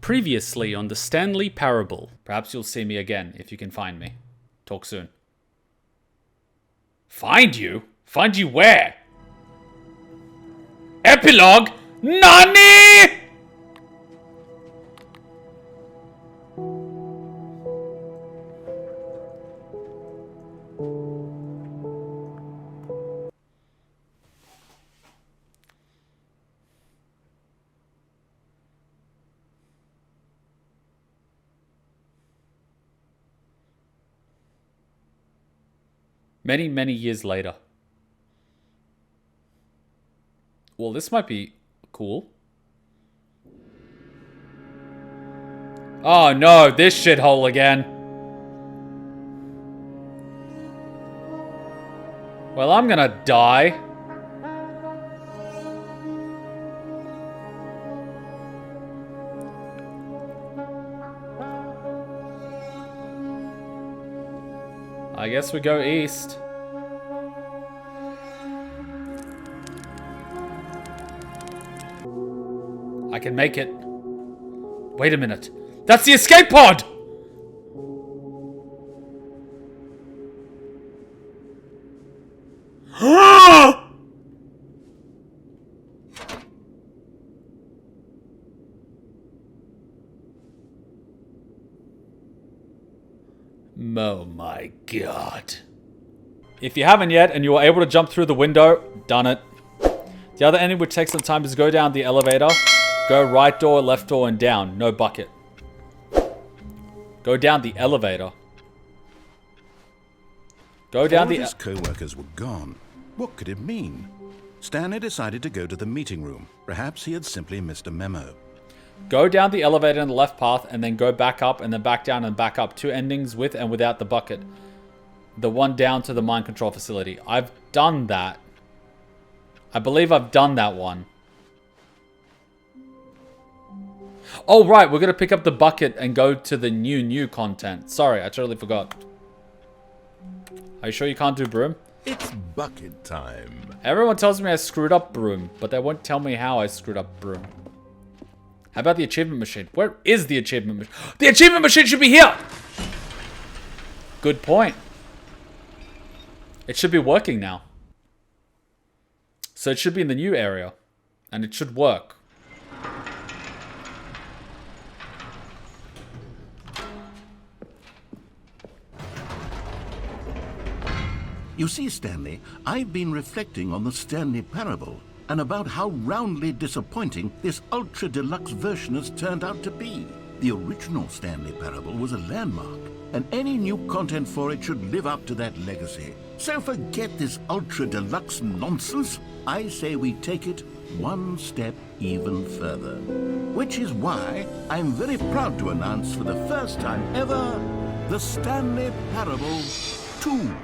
Previously on the Stanley Parable. Perhaps you'll see me again if you can find me. Talk soon. Find you? Find you where? Epilogue? NANI?! Many, many years later. Well, this might be cool. Oh no, this shithole again. Well, I'm gonna die. I guess we go east. I can make it. Wait a minute. That's the escape pod! Oh my god. If you haven't yet and you were able to jump through the window, done it. The other ending which takes some time is go down the elevator, go right door, left door, and down. No bucket. Go down the elevator. Go down the... All of his co-workers were gone. What could it mean? Stanley decided to go to the meeting room. Perhaps he had simply missed a memo. Go down the elevator in the left path and then go back up and then back down and back up. 2 endings with and without the bucket. The one down to the mind control facility. I've done that. I believe I've done that one. Oh, right. We're going to pick up the bucket and go to the new content. Sorry, I totally forgot. Are you sure you can't do Broom? It's bucket time. Everyone tells me I screwed up Broom, but they won't tell me how I screwed up Broom. How about the achievement machine? Where is the achievement machine? The achievement machine should be here! Good point. It should be working now. So it should be in the new area. And it should work. You see, Stanley, I've been reflecting on the Stanley Parable and about how roundly disappointing this ultra deluxe version has turned out to be. The original Stanley Parable was a landmark, and any new content for it should live up to that legacy. So forget this ultra deluxe nonsense. I say we take it one step even further. Which is why I'm very proud to announce for the first time ever, the Stanley Parable 2.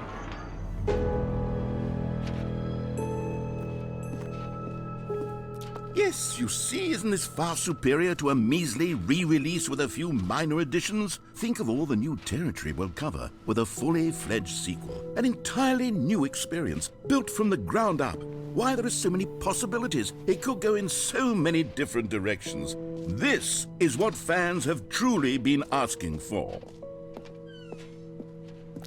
Yes, you see, isn't this far superior to a measly re-release with a few minor additions? Think of all the new territory we'll cover with a fully fledged sequel. An entirely new experience, built from the ground up. Why, there are so many possibilities. It could go in so many different directions. This is what fans have truly been asking for.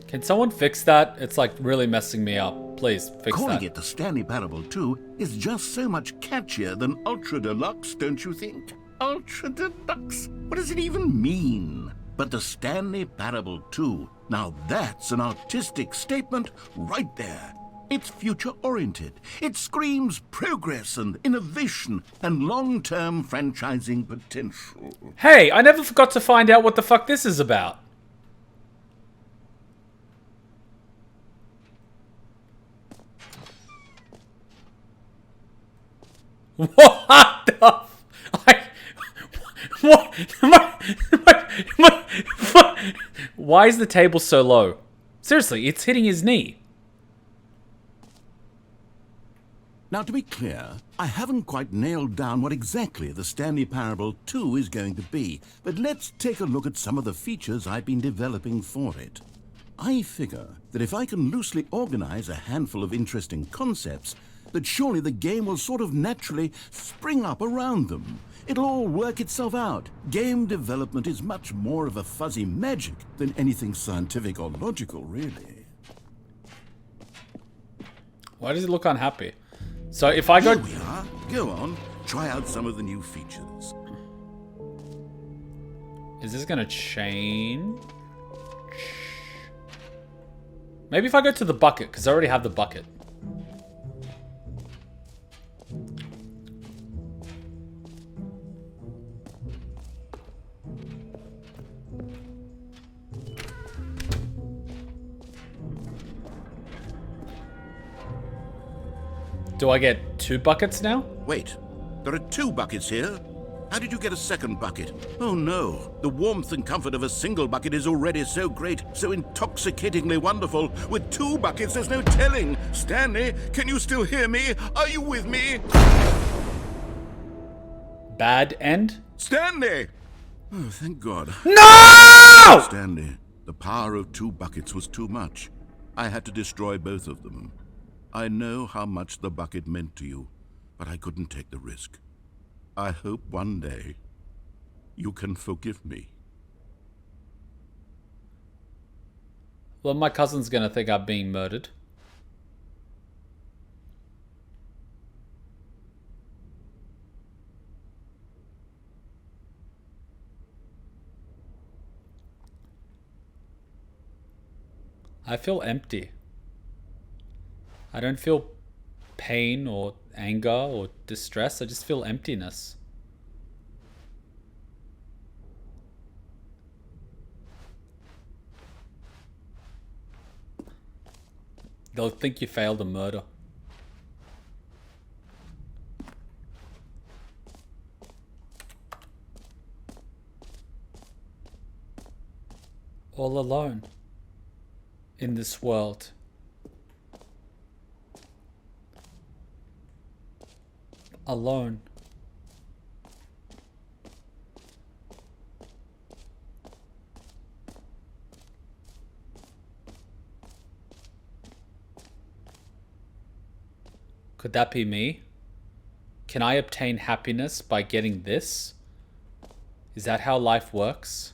Can someone fix that? It's like really messing me up. Please, fix Calling that. it the Stanley Parable 2 is just so much catchier than Ultra Deluxe, don't you think? Ultra Deluxe? What does it even mean? But the Stanley Parable 2, now that's an artistic statement right there. It's future-oriented. It screams progress and innovation and long-term franchising potential. Hey, I never forgot to find out what the fuck this is about. What the what? Why is the table so low? Seriously, it's hitting his knee. Now, to be clear, I haven't quite nailed down what exactly the Stanley Parable 2 is going to be, but let's take a look at some of the features I've been developing for it. I figure that if I can loosely organize a handful of interesting concepts, that surely the game will sort of naturally spring up around them. It'll all work itself out. Game development is much more of a fuzzy magic than anything scientific or logical, really. Why does he look unhappy? So if I go... Here we are. Go on. Try out some of the new features. Is this gonna change? Maybe if I go to the bucket, because I already have the bucket. Do I get 2 buckets now? Wait, there are 2 buckets here? How did you get a second bucket? Oh no, the warmth and comfort of a single bucket is already so great, so intoxicatingly wonderful. With 2 buckets, there's no telling. Stanley, can you still hear me? Are you with me? Bad end? Stanley! Oh, thank God. No! Stanley, the power of 2 buckets was too much. I had to destroy both of them. I know how much the bucket meant to you, but I couldn't take the risk. I hope one day you can forgive me. Well, my cousin's gonna think I'm being murdered. I feel empty. I don't feel pain or anger or distress. I just feel emptiness. They'll think you failed a murder. All alone in this world. Alone. Could that be me? Can I obtain happiness by getting this? Is that how life works?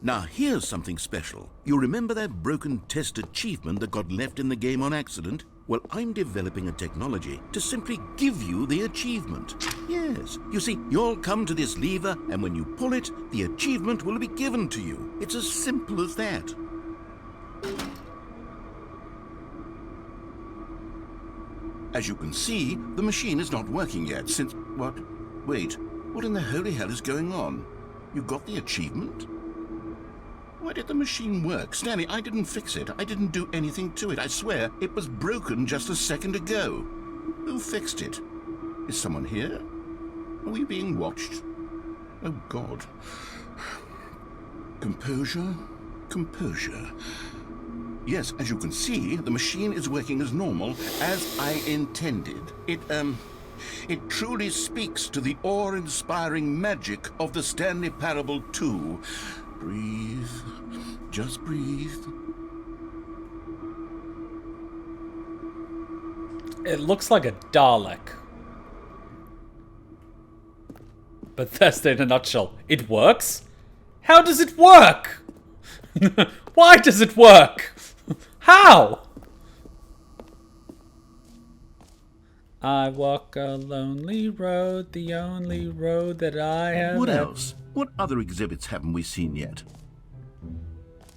Now here's something special. You remember that broken test achievement that got left in the game on accident? Well, I'm developing a technology to simply give you the achievement. Yes. You see, you'll come to this lever, and when you pull it, the achievement will be given to you. It's as simple as that. As you can see, the machine is not working yet since... What? Wait, what in the holy hell is going on? You got the achievement? Why did the machine work? Stanley, I didn't fix it. I didn't do anything to it. I swear, it was broken just a second ago. Who fixed it? Is someone here? Are we being watched? Oh, God. Composure. Composure. Yes, as you can see, the machine is working as normal, as I intended. It truly speaks to the awe-inspiring magic of the Stanley Parable 2. Breathe. Just breathe. It looks like a Dalek. Bethesda in a nutshell. It works? How does it work? Why does it work? How? I walk a lonely road, the only road that I have. What else? What other exhibits haven't we seen yet?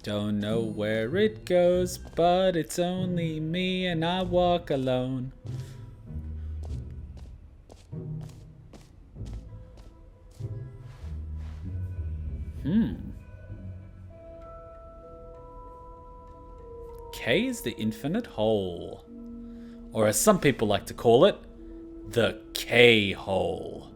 Don't know where it goes, but it's only me and I walk alone. K is the infinite hole. Or as some people like to call it, the K-hole.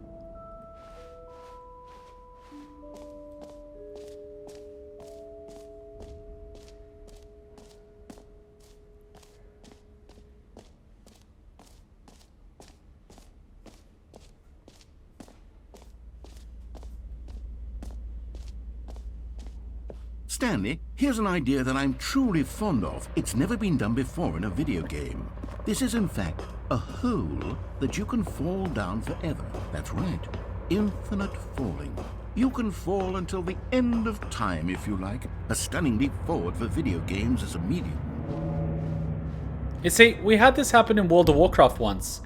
Stanley, here's an idea that I'm truly fond of. It's never been done before in a video game. This is, in fact, a hole that you can fall down forever. That's right. Infinite falling. You can fall until the end of time, if you like. A stunning leap forward for video games as a medium. You see, we had this happen in World of Warcraft once.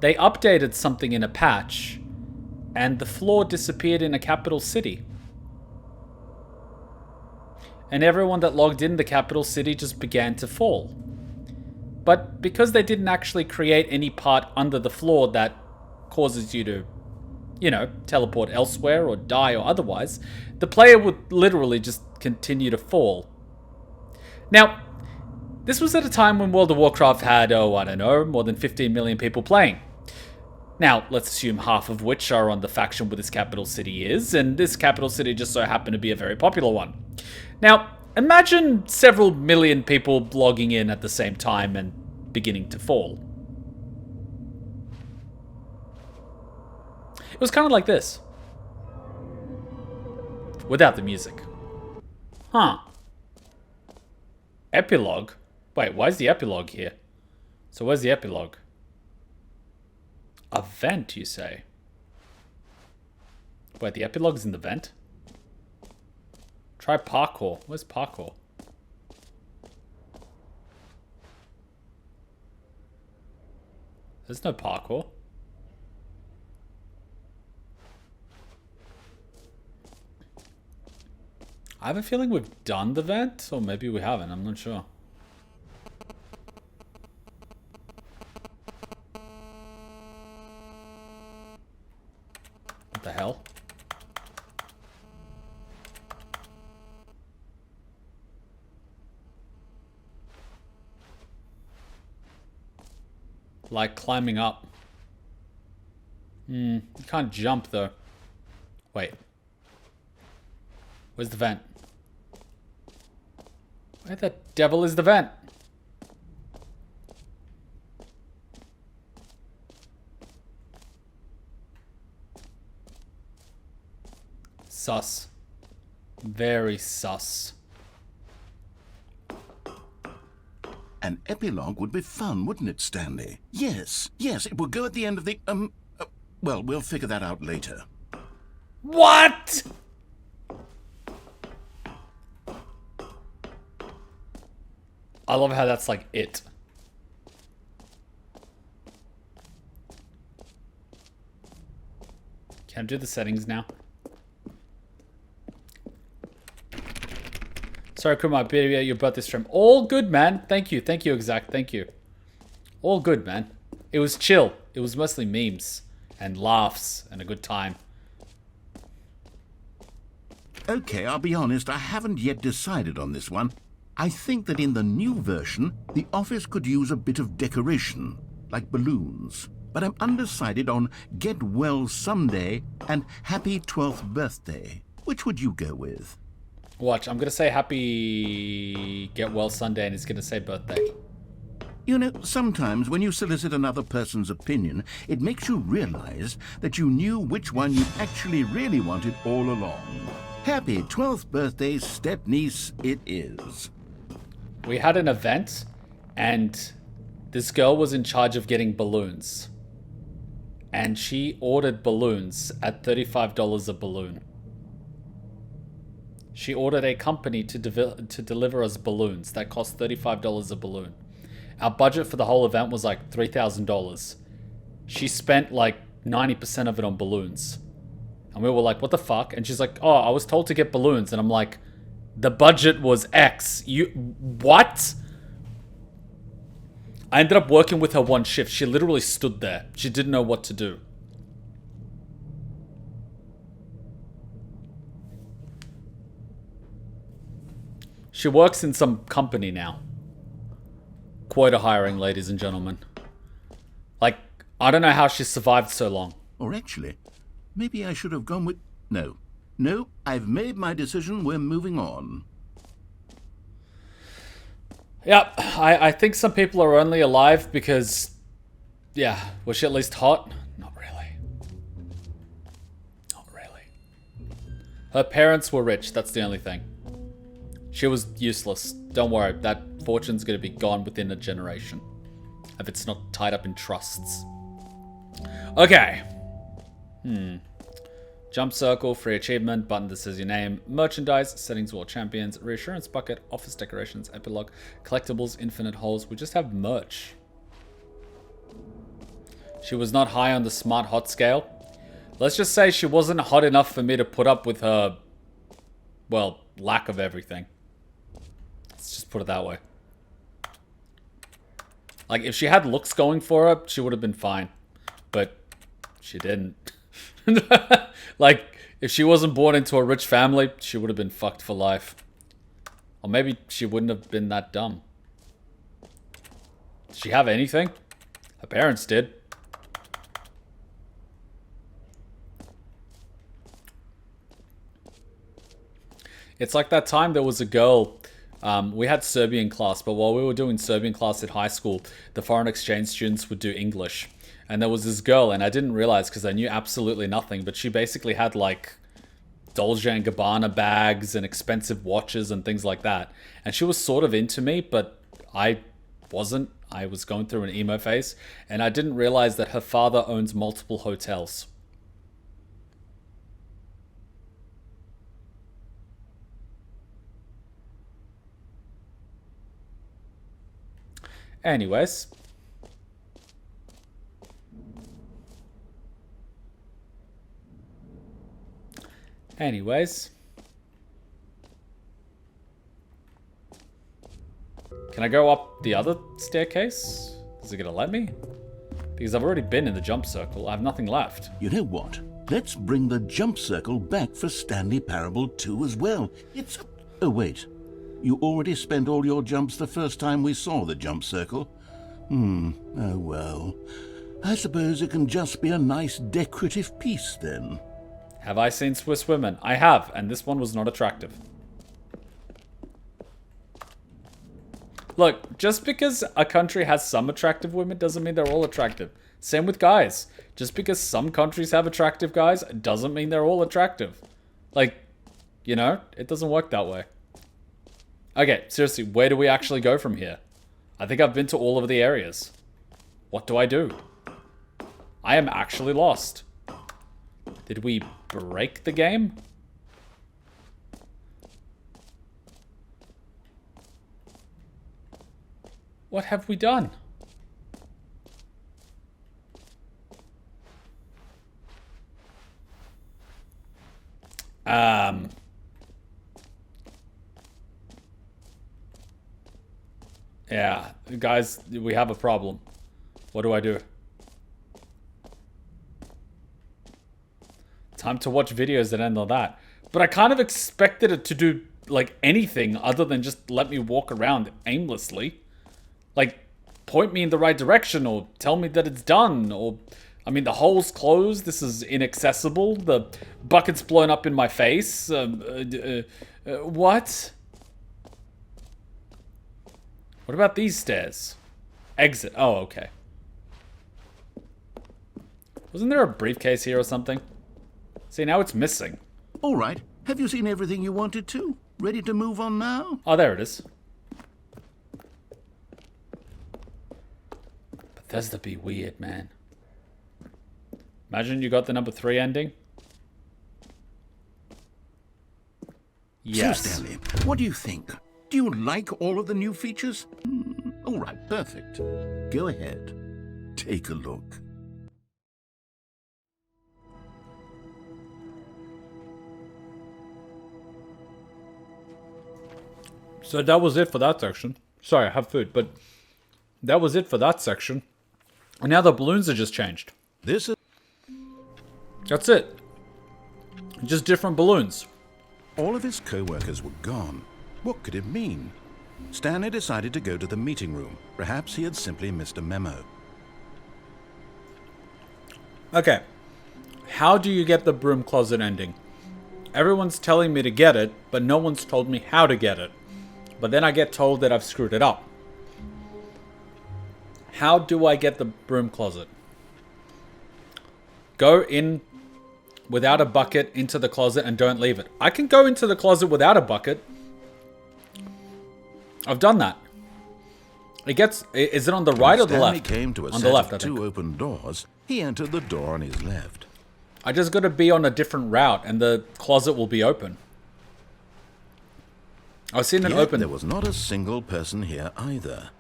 They updated something in a patch, and the floor disappeared in a capital city. And everyone that logged in the capital city just began to fall. But because they didn't actually create any part under the floor that causes you to, you know, teleport elsewhere or die or otherwise, the player would literally just continue to fall. Now, this was at a time when World of Warcraft had, I don't know, more than 15 million people playing. Now, let's assume half of which are on the faction where this capital city is, and this capital city just so happened to be a very popular one. Now, imagine several million people logging in at the same time and beginning to fall. It was kind of like this. Without the music. Huh. Epilogue? Wait, why is the epilogue here? So where's the epilogue? A vent, you say? Wait, the epilogue's in the vent? Try parkour. Where's parkour? There's no parkour. I have a feeling we've done the vent, or maybe we haven't, I'm not sure. What the hell? Like climbing up. You can't jump though. Wait. Where's the vent? Where the devil is the vent? Sus. Very sus. An epilogue would be fun, wouldn't it, Stanley? Yes, it would go at the end of the, well, we'll figure that out later. What? I love how that's like it. Can I do the settings now? Sorry, Kuma, I beat your birthday stream. All good, man. Thank you, Exact. Thank you. All good, man. It was chill. It was mostly memes and laughs and a good time. Okay, I'll be honest, I haven't yet decided on this one. I think that in the new version, the office could use a bit of decoration, like balloons. But I'm undecided on Get Well Someday and Happy 12th Birthday. Which would you go with? Watch, I'm going to say happy Get Well Sunday and it's going to say birthday. You know, sometimes when you solicit another person's opinion, it makes you realize that you knew which one you actually really wanted all along. Happy 12th birthday, step-niece, it is. We had an event and this girl was in charge of getting balloons. And she ordered balloons at $35 a balloon. She ordered a company to deliver us balloons that cost $35 a balloon. Our budget for the whole event was like $3,000. She spent like 90% of it on balloons. And we were like, what the fuck? And she's like, oh, I was told to get balloons. And I'm like, the budget was X. What? I ended up working with her one shift. She literally stood there. She didn't know what to do. She works in some company now. Quota hiring, ladies and gentlemen. Like, I don't know how she survived so long. Or actually, maybe I should have gone with... No, I've made my decision. We're moving on. Yep, I think some people are only alive because... Yeah, was she at least hot? Not really. Not really. Her parents were rich, that's the only thing. She was useless. Don't worry, that fortune's gonna be gone within a generation. If it's not tied up in trusts. Okay. Jump circle, free achievement, button that says your name, merchandise, settings wall champions, reassurance bucket, office decorations, epilogue, collectibles, infinite holes. We just have merch. She was not high on the smart hot scale. Let's just say she wasn't hot enough for me to put up with her, well, lack of everything. Let's just put it that way. Like, if she had looks going for her, she would have been fine. But she didn't. Like, if she wasn't born into a rich family, she would have been fucked for life. Or maybe she wouldn't have been that dumb. Did she have anything? Her parents did. It's like that time there was a girl, we had Serbian class, but while we were doing Serbian class at high school, the foreign exchange students would do English. And there was this girl, and I didn't realize because I knew absolutely nothing, but she basically had like Dolce & Gabbana bags and expensive watches and things like that. And she was sort of into me, but I wasn't. I was going through an emo phase, and I didn't realize that her father owns multiple hotels. Anyways. Can I go up the other staircase? Is it gonna let me? Because I've already been in the jump circle. I have nothing left. You know what? Let's bring the jump circle back for Stanley Parable 2 as well. It's... Oh, wait. You already spent all your jumps the first time we saw the jump circle. Oh well. I suppose it can just be a nice decorative piece then. Have I seen Swiss women? I have, and this one was not attractive. Look, just because a country has some attractive women doesn't mean they're all attractive. Same with guys. Just because some countries have attractive guys doesn't mean they're all attractive. Like, you know, it doesn't work that way. Okay, seriously, where do we actually go from here? I think I've been to all of the areas. What do I do? I am actually lost. Did we break the game? What have we done? Yeah, guys, we have a problem. What do I do? Time to watch videos that end on that. But I kind of expected it to do, like, anything other than just let me walk around aimlessly. Like, point me in the right direction or tell me that it's done or... I mean, the hole's closed. This is inaccessible. The bucket's blown up in my face. What? What about these stairs? Exit. Oh, okay. Wasn't there a briefcase here or something? See, now it's missing. All right. Have you seen everything you wanted to? Ready to move on now? Oh, there it is. Bethesda be weird, man. Imagine you got the number 3 ending. Yes. So, Stanley, what do you think? Do you like all of the new features? All right, perfect. Go ahead. Take a look. So that was it for that section. Sorry, I have food, but that was it for that section. And now the balloons are just changed. This is... That's it. Just different balloons. All of his co-workers were gone. What could it mean? Stanley decided to go to the meeting room. Perhaps he had simply missed a memo. Okay. How do you get the broom closet ending? Everyone's telling me to get it, but no one's told me how to get it. But then I get told that I've screwed it up. How do I get the broom closet? Go in without a bucket into the closet and don't leave it. I can go into the closet without a bucket. I've done that. It gets... Is it on the right or the left? Stanley came to a on set the left, of two open doors. He entered the door on his left. I just got to be on a different route, and the closet will be open. I've seen it open. There was not a single person here either.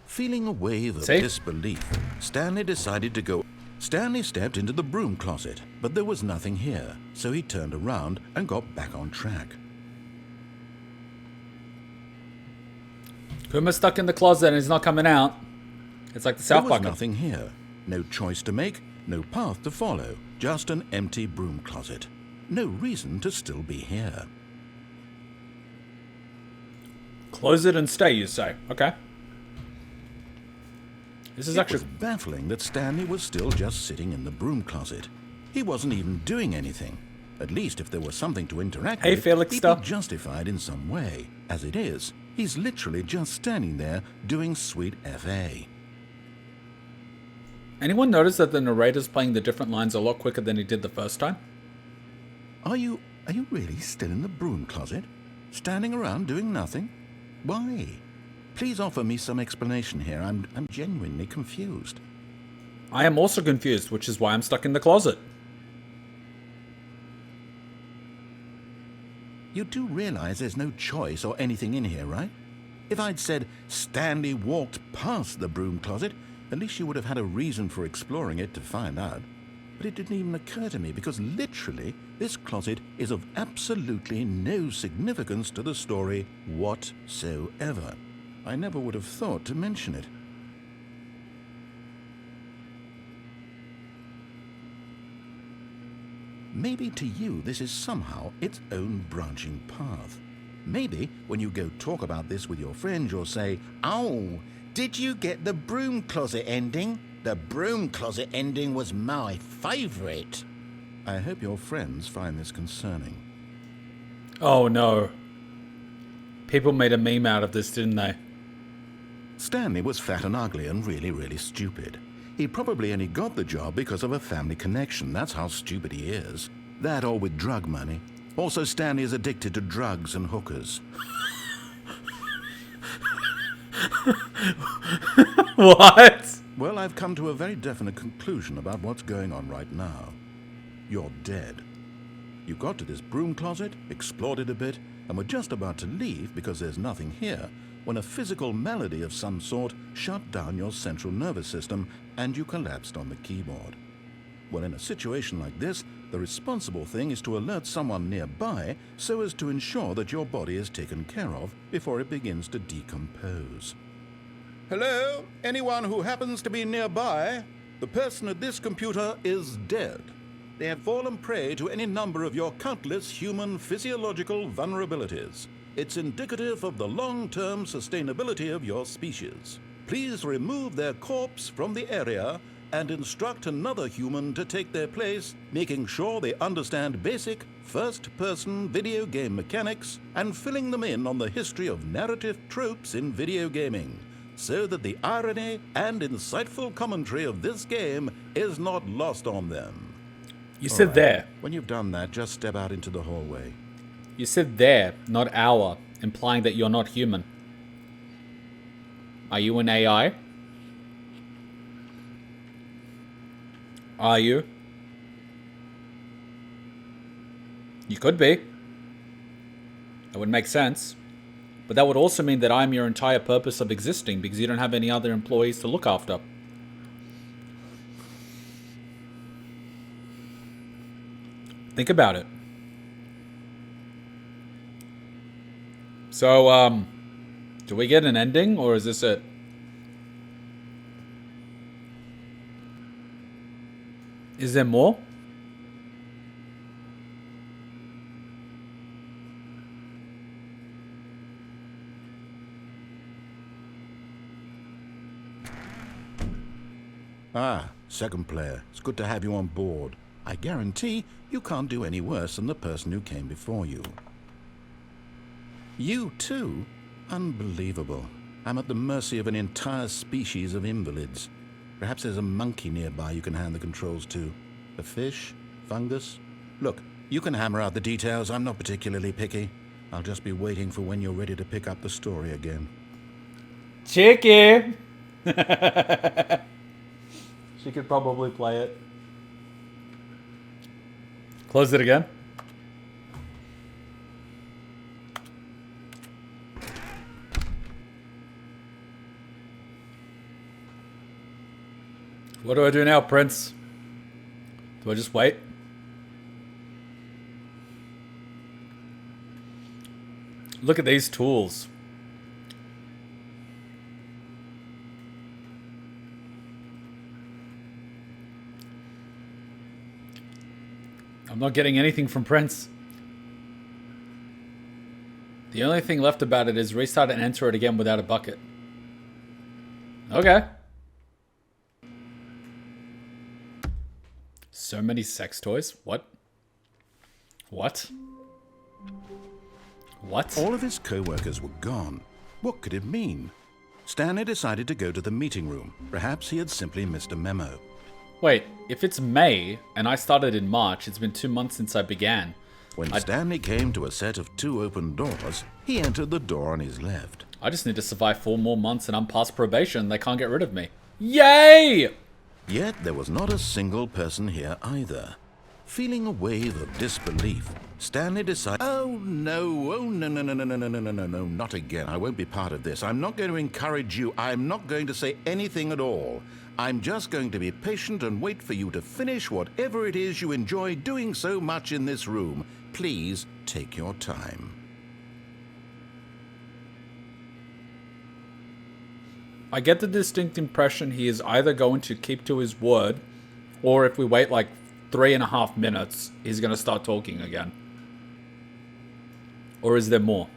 Feeling a wave of disbelief, Stanley decided to go... Stanley stepped into the broom closet, but there was nothing here, so he turned around and got back on track. Kuma's stuck in the closet and he's not coming out. It's like the South Park. There was nothing here. No choice to make, no path to follow. Just an empty broom closet. No reason to still be here. Close it and stay, you say. Okay. This is It actually... was baffling that Stanley was still just sitting in the broom closet. He wasn't even doing anything. At least if there was something to interact with, Felix he'd be justified in some way. As it is, he's literally just standing there doing sweet FA. Anyone notice that the narrator's playing the different lines a lot quicker than he did the first time? Are you really still in the broom closet? Standing around doing nothing? Why? Please offer me some explanation here. I'm genuinely confused. I am also confused, which is why I'm stuck in the closet. You do realize there's no choice or anything in here, right? If I'd said Stanley walked past the broom closet, at least you would have had a reason for exploring it to find out. But it didn't even occur to me because literally this closet is of absolutely no significance to the story whatsoever. I never would have thought to mention it. Maybe to you this is somehow its own branching path. Maybe when you go talk about this with your friends, you'll say, "Oh, did you get the broom closet ending? The broom closet ending was my favorite." I hope your friends find this concerning. Oh no. People made a meme out of this, didn't they? Stanley was fat and ugly and really, really stupid. He probably only got the job because of a family connection. That's how stupid he is. That or with drug money. Also, Stanley is addicted to drugs and hookers. What? Well, I've come to a very definite conclusion about what's going on right now. You're dead. You got to this broom closet, explored it a bit, and were just about to leave because there's nothing here when a physical malady of some sort shut down your central nervous system and you collapsed on the keyboard. Well, in a situation like this, the responsible thing is to alert someone nearby so as to ensure that your body is taken care of before it begins to decompose. Hello? Anyone who happens to be nearby? The person at this computer is dead. They have fallen prey to any number of your countless human physiological vulnerabilities. It's indicative of the long-term sustainability of your species. Please remove their corpse from the area and instruct another human to take their place, making sure they understand basic first-person video game mechanics and filling them in on the history of narrative tropes in video gaming, so that the irony and insightful commentary of this game is not lost on them. You said there. When you've done that, just step out into the hallway. You said there, not our, implying that you're not human. Are you an AI? Are you? You could be. That would make sense. But that would also mean that I'm your entire purpose of existing because you don't have any other employees to look after. Think about it. So, do we get an ending or is this it? Is there more? Ah, second player. It's good to have you on board. I guarantee you can't do any worse than the person who came before you. You too? Unbelievable. I'm at the mercy of an entire species of invalids. Perhaps there's a monkey nearby you can hand the controls to. A fish? Fungus? Look, you can hammer out the details. I'm not particularly picky. I'll just be waiting for when you're ready to pick up the story again. Chicky! She could probably play it. Close it again. What do I do now, Prince? Do I just wait? Look at these tools. I'm not getting anything from Prince. The only thing left about it is restart and enter it again without a bucket. Okay. So many sex toys. What? What? What? All of his co-workers were gone. What could it mean? Stanley decided to go to the meeting room. Perhaps he had simply missed a memo. Wait, if it's May and I started in March, it's been 2 months since I began. When Stanley came to a set of 2 open doors, he entered the door on his left. I just need to survive 4 more months and I'm past probation. They can't get rid of me. Yay! Yet there was not a single person here either. Feeling a wave of disbelief, Stanley decided, oh no, not again. I won't be part of this. I'm not going to encourage you. I'm not going to say anything at all. I'm just going to be patient and wait for you to finish whatever it is you enjoy doing so much in this room. Please take your time. I get the distinct impression he is either going to keep to his word, or if we wait like 3.5 minutes, he's going to start talking again. Or is there more?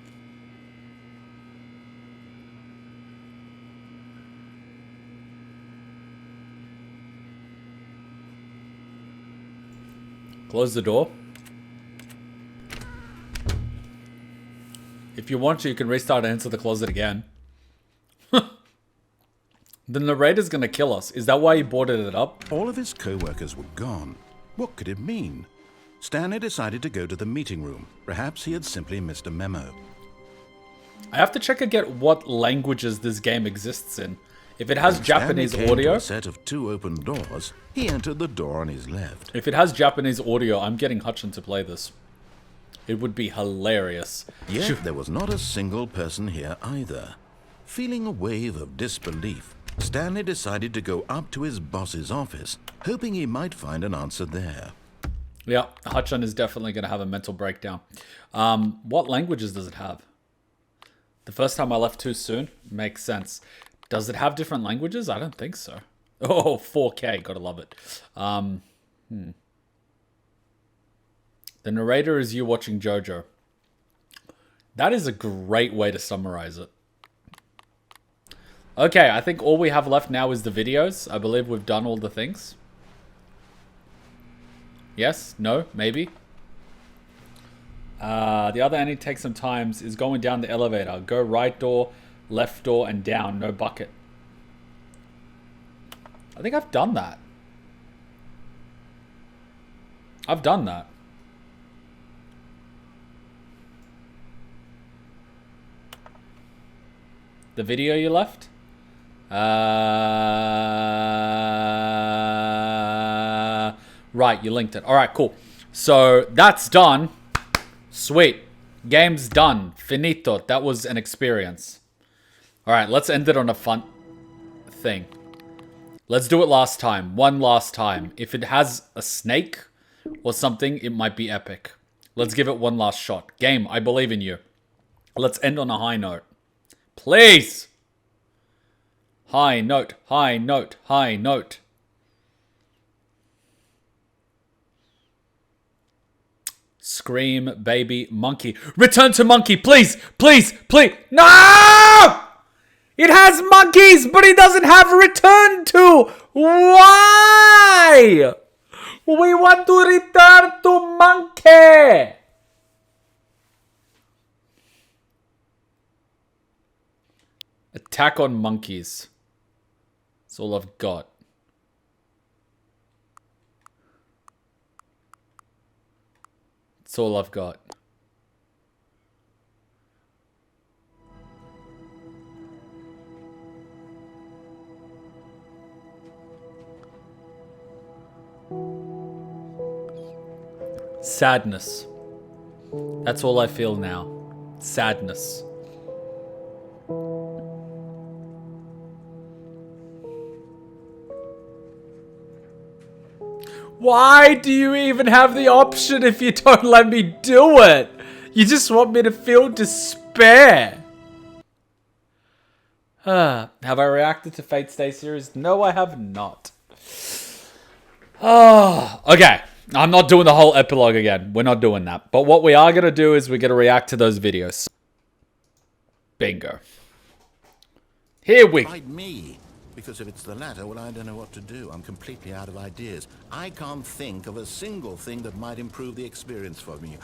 Close the door. If you want to, you can restart and enter the closet again. The narrator's gonna kill us. Is that why he boarded it up? All of his co-workers were gone. What could it mean? Stanley decided to go to the meeting room. Perhaps he had simply missed a memo. I have to check again what languages this game exists in. If it has Japanese Stanley came audio... to a set of 2 open doors. He entered the door on his left. If it has Japanese audio, I'm getting Hutchin to play this. It would be hilarious. Yet there was not a single person here either. Feeling a wave of disbelief, Stanley decided to go up to his boss's office, hoping he might find an answer there. Yeah, Hutchin is definitely going to have a mental breakdown. What languages does it have? The first time I left too soon? Makes sense. Does it have different languages? I don't think so. Oh, 4K. Gotta love it. The narrator is you watching JoJo. That is a great way to summarize it. Okay, I think all we have left now is the videos. I believe we've done all the things. Yes? No? Maybe? The other ending takes some time is going down the elevator. Go right door, left door, and down. No bucket. I think I've done that. I've done that. The video you left? Right, you linked it. Alright, cool. So, that's done. Sweet. Game's done. Finito. That was an experience. Alright, let's end it on a fun thing. Let's do it last time. One last time. If it has a snake or something, it might be epic. Let's give it one last shot. Game, I believe in you. Let's end on a high note. Please! High note, high note, high note. Scream, baby, monkey. Return to monkey, please, please, please. No! It has monkeys, but it doesn't have return to. Why? We want to return to monkey. Attack on monkeys. That's all I've got. That's all I've got. Sadness. That's all I feel now. Sadness. Why do you even have the option if you don't let me do it? You just want me to feel despair. Have I reacted to Fate Stay series? No, I have not. Oh, okay. I'm not doing the whole epilogue again. We're not doing that. But what we are going to do is we're going to react to those videos. Bingo. Here we go. Me. Because if it's the latter, well, I don't know what to do. I'm completely out of ideas. I can't think of a single thing that might improve the experience for me.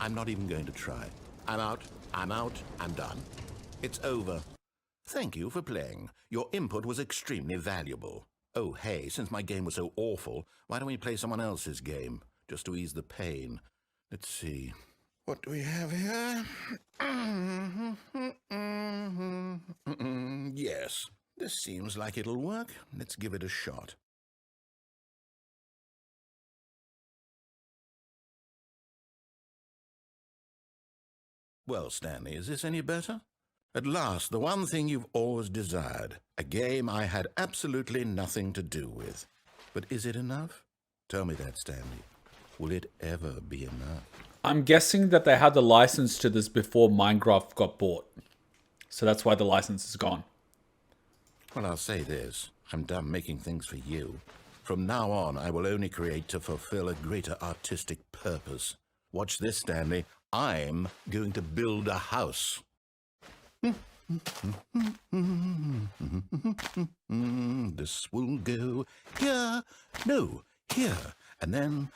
I'm not even going to try. I'm out. I'm done. It's over. Thank you for playing. Your input was extremely valuable. Oh, hey, since my game was so awful, why don't we play someone else's game? Just to ease the pain. Let's see. What do we have here? Yes. This seems like it'll work. Let's give it a shot. Well, Stanley, is this any better? At last, the one thing you've always desired. A game I had absolutely nothing to do with. But is it enough? Tell me that, Stanley. Will it ever be enough? I'm guessing that they had the license to this before Minecraft got bought. So that's why the license is gone. Well, I'll say this. I'm done making things for you. From now on, I will only create to fulfill a greater artistic purpose. Watch this, Stanley. I'm going to build a house. This will go here. No, here. And then...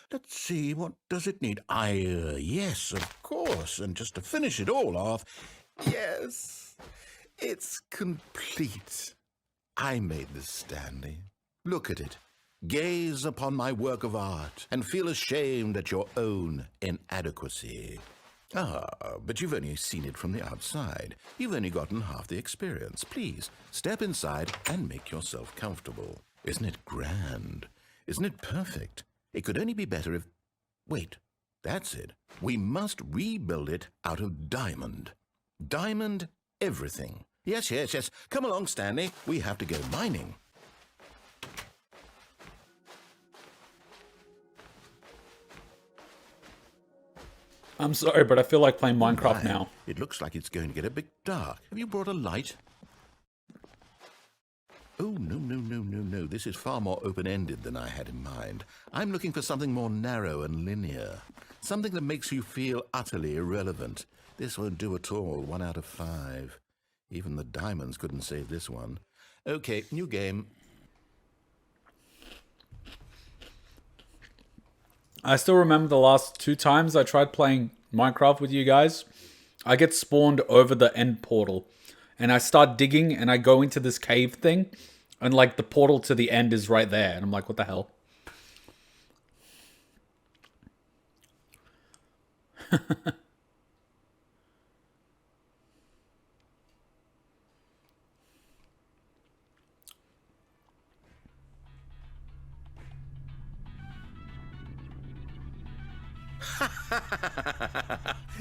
Let's see, what does it need? Yes, of course. And just to finish it all off, yes, it's complete. I made this, Stanley. Look at it. Gaze upon my work of art and feel ashamed at your own inadequacy. Ah, but you've only seen it from the outside. You've only gotten half the experience. Please, step inside and make yourself comfortable. Isn't it grand? Isn't it perfect? It could only be better if... Wait, that's it. We must rebuild it out of diamond. Diamond everything. Yes. Come along, Stanley. We have to go mining. I'm sorry, but I feel like playing Minecraft now. It looks like it's going to get a bit dark. Have you brought a light? Oh, no. This is far more open-ended than I had in mind. I'm looking for something more narrow and linear. Something that makes you feel utterly irrelevant. This won't do at all. 1 out of 5. Even the diamonds couldn't save this one. Okay, new game. I still remember the last 2 times I tried playing Minecraft with you guys. I get spawned over the end portal. And I start digging and I go into this cave thing. And like the portal to the end is right there. And I'm like, what the hell?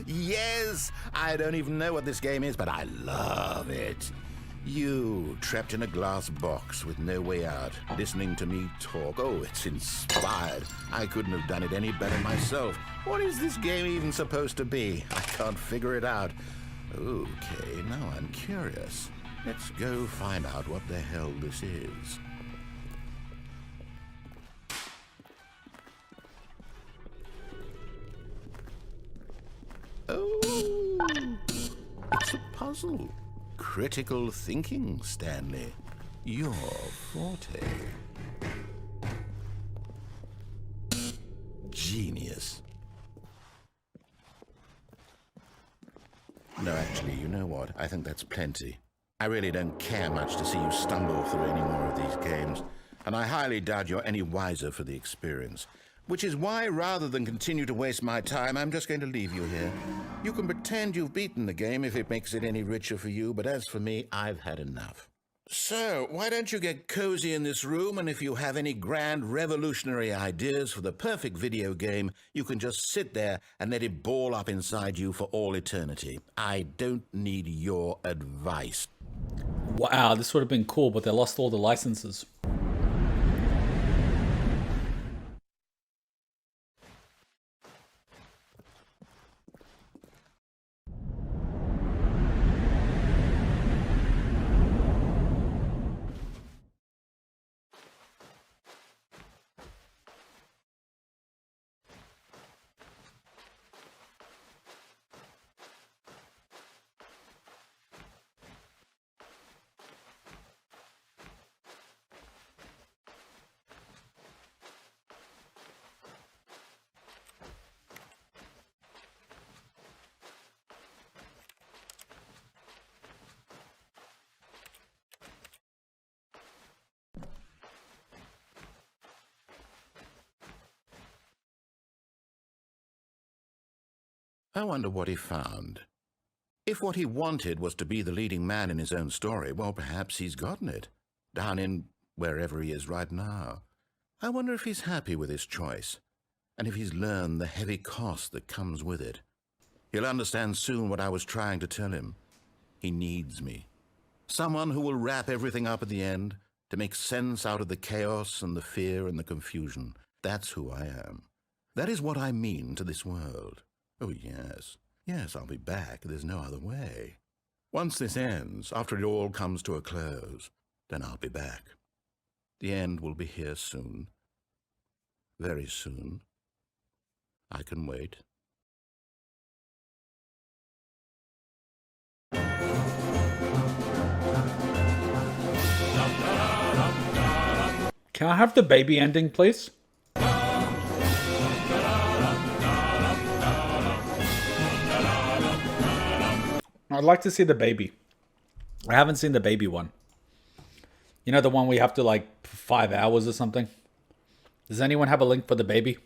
Yes! I don't even know what this game is, but I love it. You, trapped in a glass box with no way out, listening to me talk. Oh, it's inspired. I couldn't have done it any better myself. What is this game even supposed to be? I can't figure it out. Okay, now I'm curious. Let's go find out what the hell this is. Oh, it's a puzzle. Critical thinking, Stanley. Your forte. Genius. No, actually, you know what? I think that's plenty. I really don't care much to see you stumble through any more of these games, and I highly doubt you're any wiser for the experience. Which is why, rather than continue to waste my time, I'm just going to leave you here. You can pretend you've beaten the game if it makes it any richer for you, but as for me, I've had enough. So, why don't you get cozy in this room, and if you have any grand revolutionary ideas for the perfect video game, you can just sit there and let it ball up inside you for all eternity. I don't need your advice. Wow, this would have been cool, but they lost all the licenses. I wonder what he found. If what he wanted was to be the leading man in his own story, well, perhaps he's gotten it, down in wherever he is right now. I wonder if he's happy with his choice, and if he's learned the heavy cost that comes with it. He'll understand soon what I was trying to tell him. He needs me. Someone who will wrap everything up at the end, to make sense out of the chaos and the fear and the confusion. That's who I am. That is what I mean to this world. Oh, yes. Yes, I'll be back. There's no other way. Once this ends, after it all comes to a close, then I'll be back. The end will be here soon. Very soon. I can wait. Can I have the baby ending, please? I'd like to see the baby. I haven't seen the baby one. You know, the one we have to, like, 5 hours or something? Does anyone have a link for the baby?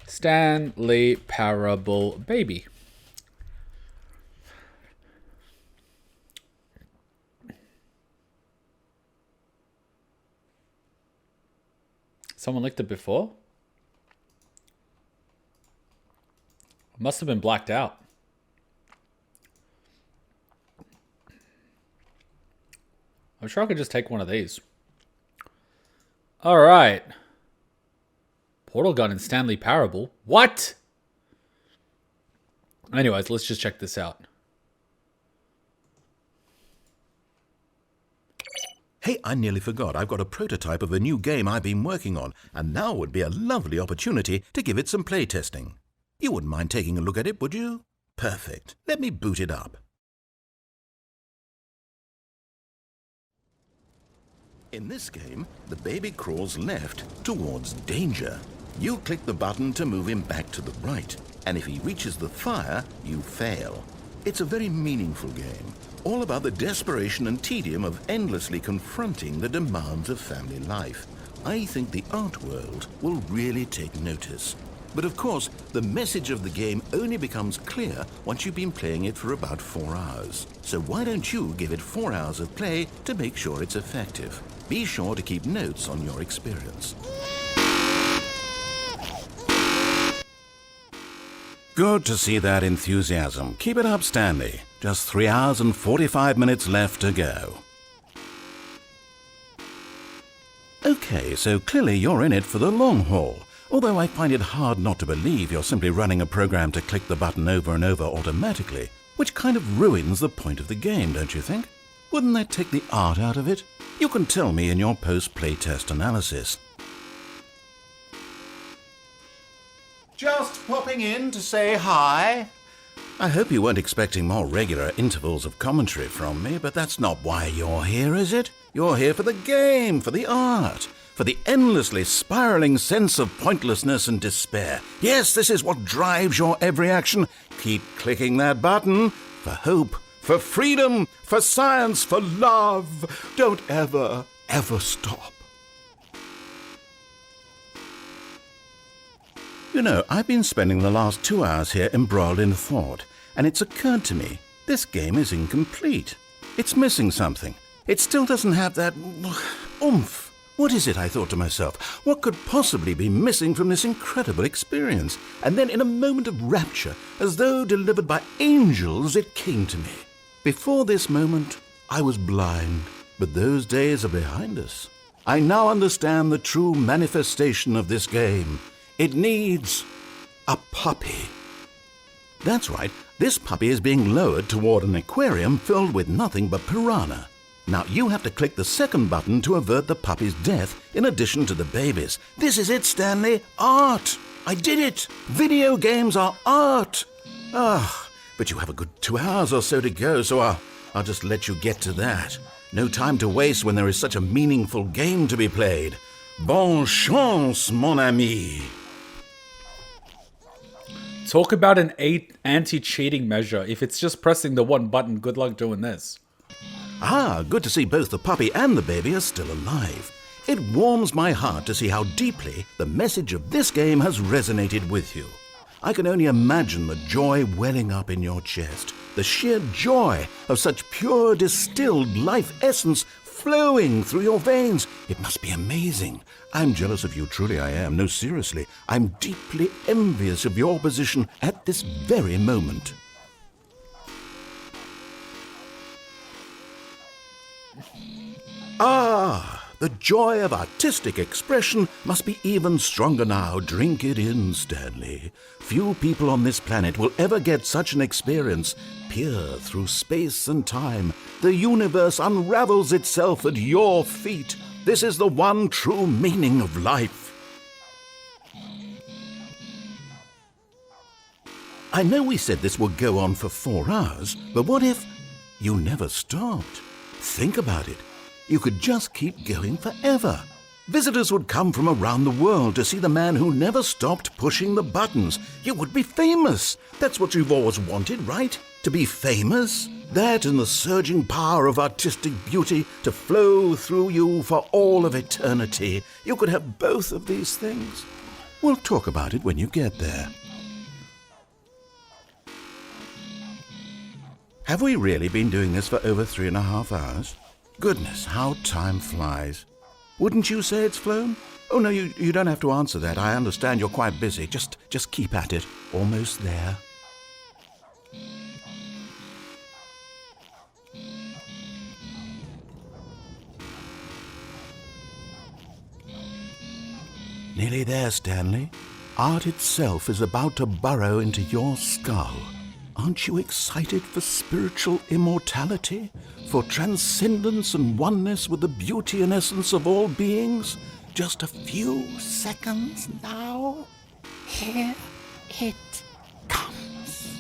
Stanley Parable baby. Someone licked it before? Must have been blacked out. I'm sure I could just take one of these. Alright. Portal gun in Stanley Parable. What? Anyways, let's just check this out. Hey, I nearly forgot. I've got a prototype of a new game I've been working on, and now would be a lovely opportunity to give it some playtesting. You wouldn't mind taking a look at it, would you? Perfect. Let me boot it up. In this game, the baby crawls left towards danger. You click the button to move him back to the right, and if he reaches the fire, you fail. It's a very meaningful game, all about the desperation and tedium of endlessly confronting the demands of family life. I think the art world will really take notice. But of course, the message of the game only becomes clear once you've been playing it for about 4 hours. So why don't you give it 4 hours of play to make sure it's effective? Be sure to keep notes on your experience. Good to see that enthusiasm. Keep it up, Stanley. Just 3 hours and 45 minutes left to go. Okay, so clearly you're in it for the long haul. Although I find it hard not to believe you're simply running a program to click the button over and over automatically, which kind of ruins the point of the game, don't you think? Wouldn't that take the art out of it? You can tell me in your post-playtest analysis. Just popping in to say hi. I hope you weren't expecting more regular intervals of commentary from me, but that's not why you're here, is it? You're here for the game, for the art, for the endlessly spiraling sense of pointlessness and despair. Yes, this is what drives your every action. Keep clicking that button for hope, for freedom, for science, for love. Don't ever, ever stop. You know, I've been spending the last 2 hours here embroiled in thought, and it's occurred to me, this game is incomplete. It's missing something. It still doesn't have that oomph. What is it, I thought to myself? What could possibly be missing from this incredible experience? And then in a moment of rapture, as though delivered by angels, it came to me. Before this moment, I was blind, but those days are behind us. I now understand the true manifestation of this game. It needs a puppy. That's right, this puppy is being lowered toward an aquarium filled with nothing but piranha. Now you have to click the second button to avert the puppy's death in addition to the baby's. This is it, Stanley. Art. I did it. Video games are art. But you have a good 2 hours or so to go, so I'll just let you get to that. No time to waste when there is such a meaningful game to be played. Bonne chance, mon ami. Talk about an anti-cheating measure. If it's just pressing the one button, good luck doing this. Good to see both the puppy and the baby are still alive. It warms my heart to see how deeply the message of this game has resonated with you. I can only imagine the joy welling up in your chest, the sheer joy of such pure distilled life essence flowing through your veins. It must be amazing. I'm jealous of you, truly I am. No, seriously, I'm deeply envious of your position at this very moment. The joy of artistic expression must be even stronger now. Drink it in, Stanley. Few people on this planet will ever get such an experience. Peer through space and time. The universe unravels itself at your feet. This is the one true meaning of life. I know we said this would go on for 4 hours, but what if you never stopped? Think about it. You could just keep going forever. Visitors would come from around the world to see the man who never stopped pushing the buttons. You would be famous. That's what you've always wanted, right? To be famous? That and the surging power of artistic beauty to flow through you for all of eternity. You could have both of these things. We'll talk about it when you get there. Have we really been doing this for over 3.5 hours? Goodness, how time flies. Wouldn't you say it's flown? Oh, no, you don't have to answer that. I understand you're quite busy. Just keep at it. Almost there. Nearly there, Stanley. Art itself is about to burrow into your skull. Aren't you excited for spiritual immortality? For transcendence and oneness with the beauty and essence of all beings? Just a few seconds now. Here it comes.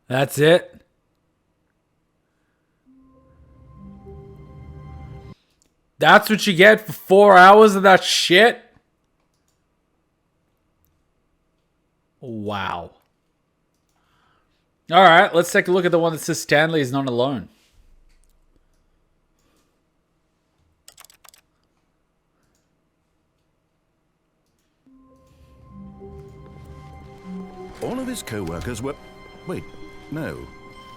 That's it? That's what you get for 4 hours of that shit? Wow. Alright, let's take a look at the one that says Stanley is not alone. All of his co-workers were... Wait, no.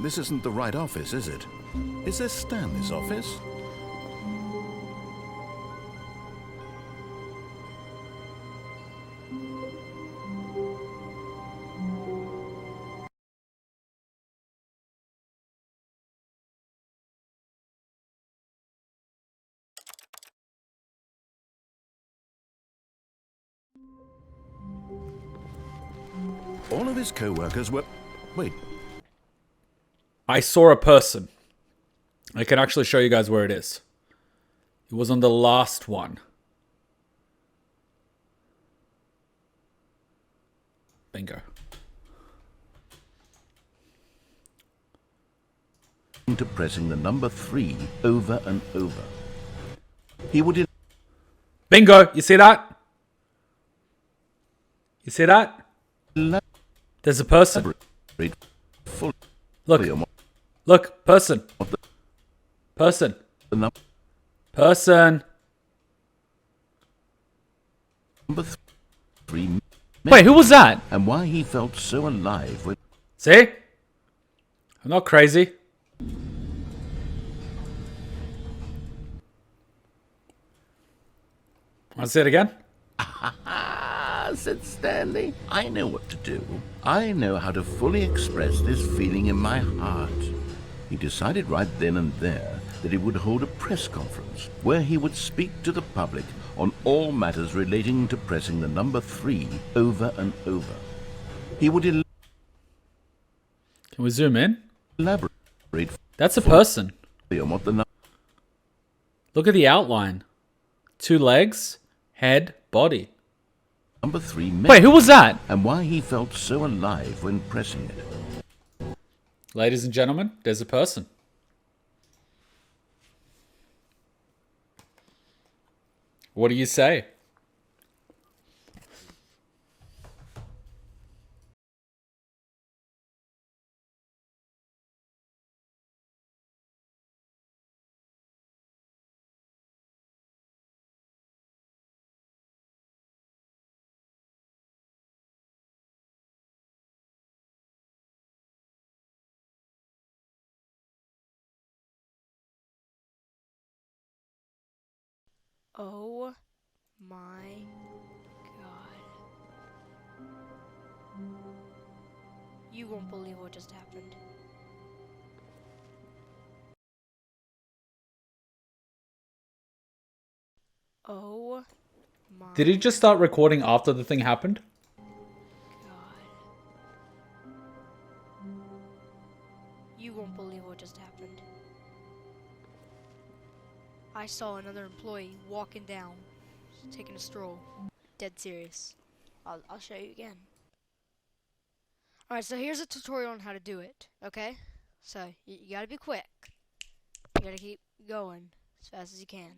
This isn't the right office, is it? Is this Stanley's office? All of his co-workers were... Wait. I saw a person. I can actually show you guys where it is. It was on the last one. Bingo. To pressing the number 3 over and over. He would... Bingo! You see that? You see that? There's a person. Look. Look, person. Person. Person. Number 3. Wait, who was that? And why he felt so alive with... See? I'm not crazy. Want to say it again? Said Stanley. I know what to do. I know how to fully express this feeling in my heart. He decided right then and there that he would hold a press conference where he would speak to the public on all matters relating to pressing the number 3 over and over. He would Can we zoom in? elaborate. That's a person. On what the Look at the outline. 2 legs, head, body. number 3 meant. Wait, who was that? And why he felt so alive when pressing it. Ladies and gentlemen, there's a person. What do you say? Oh my god. You won't believe what just happened. Oh my Did he just start recording after the thing happened? god. You won't believe what just happened. I saw another employee walking down, taking a stroll. Dead serious. I'll show you again. Alright, so here's a tutorial on how to do it, okay? So, you gotta be quick. You gotta keep going as fast as you can.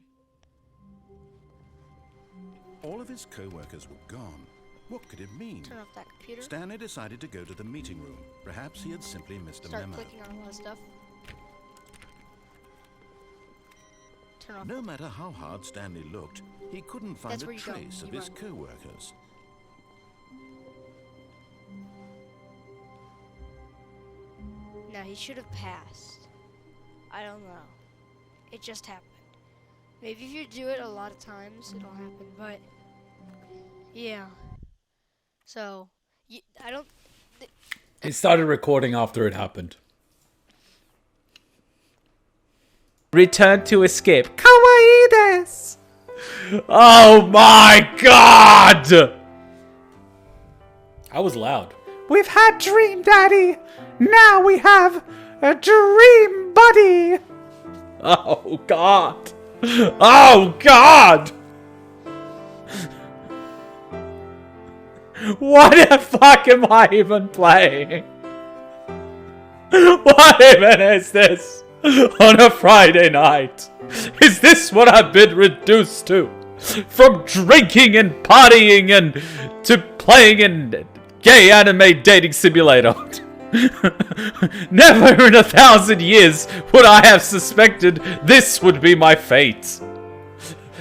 All of his co-workers were gone. What could it mean? Turn off that computer. Stanley decided to go to the meeting room. Perhaps he had simply missed a Start memo. clicking on a lot of stuff. Turn off. No matter how hard Stanley looked, he couldn't find That's a where you go. trace of You his run. co-workers. No, he should have passed. I don't know. It just happened. Maybe if you do it a lot of times, it'll happen, but yeah. So, I don't. He started recording after it happened. Return to escape. Kawaii desu! Oh my god! I was loud. We've had Dream Daddy. Now we have a Dream Buddy. Oh god. Oh god. What the fuck am I even playing? What even is this? On a Friday night? Is this what I've been reduced to? From drinking and partying and to playing in gay anime dating simulator. Never in 1,000 years would I have suspected this would be my fate.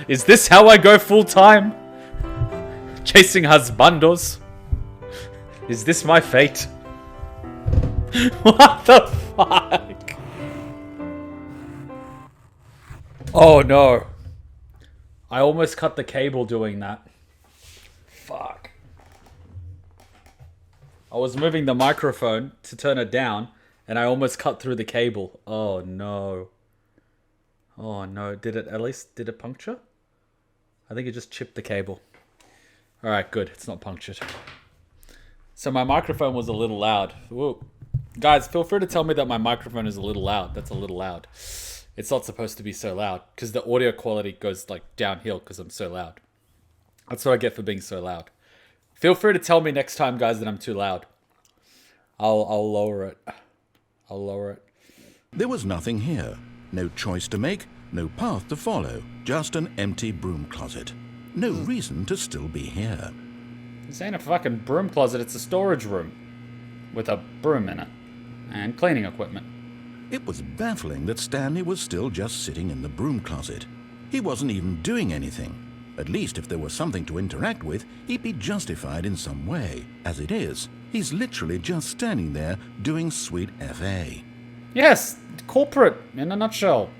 Is this how I go full time? Chasing husbandos? Is this my fate? What the fuck? Oh no. I almost cut the cable doing that. Fuck. I was moving the microphone to turn it down, and I almost cut through the cable. Oh no. Oh no. Did it puncture? I think it just chipped the cable. Alright, good. It's not punctured. So my microphone was a little loud. Whoa. Guys, feel free to tell me that my microphone is a little loud. That's a little loud. It's not supposed to be so loud, because the audio quality goes like downhill because I'm so loud. That's what I get for being so loud. Feel free to tell me next time, guys, that I'm too loud. I'll lower it. I'll lower it. There was nothing here. No choice to make, no path to follow. Just an empty broom closet. No reason to still be here. This ain't a fucking broom closet, it's a storage room. With a broom in it. And cleaning equipment. It was baffling that Stanley was still just sitting in the broom closet. He wasn't even doing anything. At least if there was something to interact with, he'd be justified in some way. As it is, he's literally just standing there doing sweet FA. Yes, corporate in a nutshell.